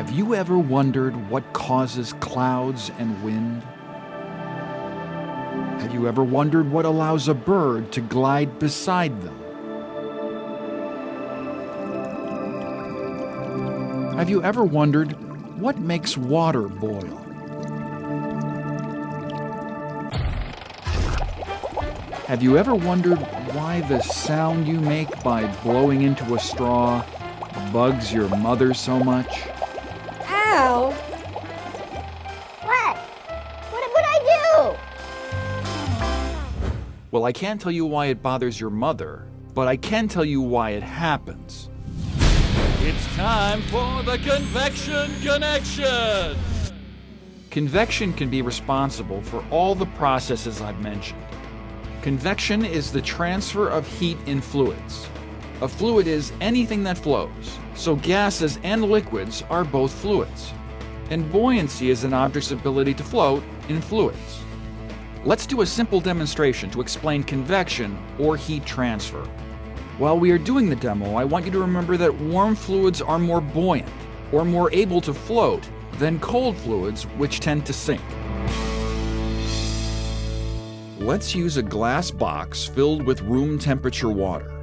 Have you ever wondered what causes clouds and wind? Have you ever wondered what allows a bird to glide beside them? Have you ever wondered what makes water boil? Have you ever wondered why the sound you make by blowing into a straw bugs your mother so much? Ow! What? What would I do? Well, I can't tell you why it bothers your mother, but I can tell you why it happens. It's time for the Convection Connection! Convection can be responsible for all the processes I've mentioned. Convection is the transfer of heat in fluids. A fluid is anything that flows, so gases and liquids are both fluids. And buoyancy is an object's ability to float in fluids. Let's do a simple demonstration to explain convection or heat transfer. While we are doing the demo, I want you to remember that warm fluids are more buoyant, or more able to float, than cold fluids, which tend to sink. Let's use a glass box filled with room temperature water.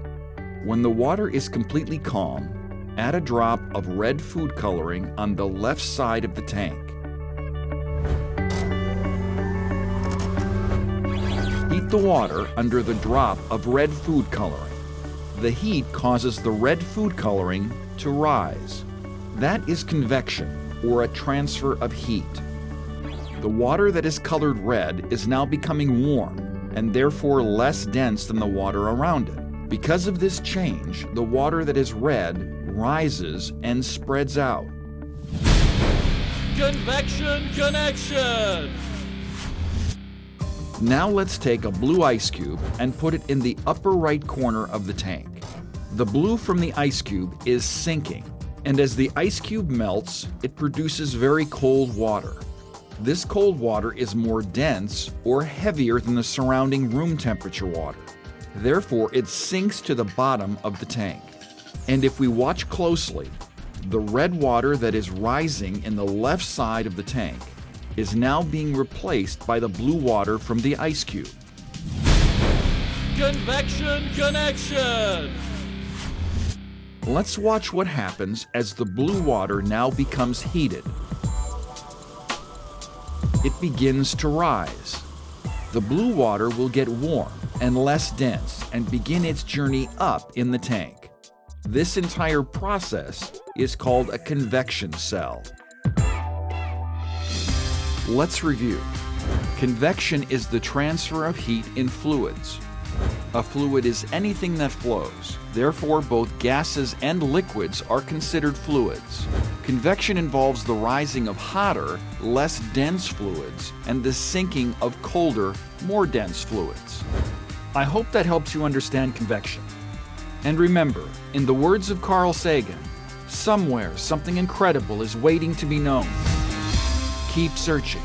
When the water is completely calm, add a drop of red food coloring on the left side of the tank. Heat the water under the drop of red food coloring. The heat causes the red food coloring to rise. That is convection, or a transfer of heat. The water that is colored red is now becoming warm, and therefore less dense than the water around it. Because of this change, the water that is red rises and spreads out. Convection Connection! Now let's take a blue ice cube and put it in the upper right corner of the tank. The blue from the ice cube is sinking, and as the ice cube melts, it produces very cold water. This cold water is more dense or heavier than the surrounding room temperature water. Therefore, it sinks to the bottom of the tank. And if we watch closely, the red water that is rising in the left side of the tank is now being replaced by the blue water from the ice cube. Convection Connection! Let's watch what happens as the blue water now becomes heated. It begins to rise. The blue water will get warm and less dense and begin its journey up in the tank. This entire process is called a convection cell. Let's review. Convection is the transfer of heat in fluids. A fluid is anything that flows. Therefore, both gases and liquids are considered fluids. Convection involves the rising of hotter, less dense fluids and the sinking of colder, more dense fluids. I hope that helps you understand convection. And remember, in the words of Carl Sagan, somewhere something incredible is waiting to be known. Keep searching.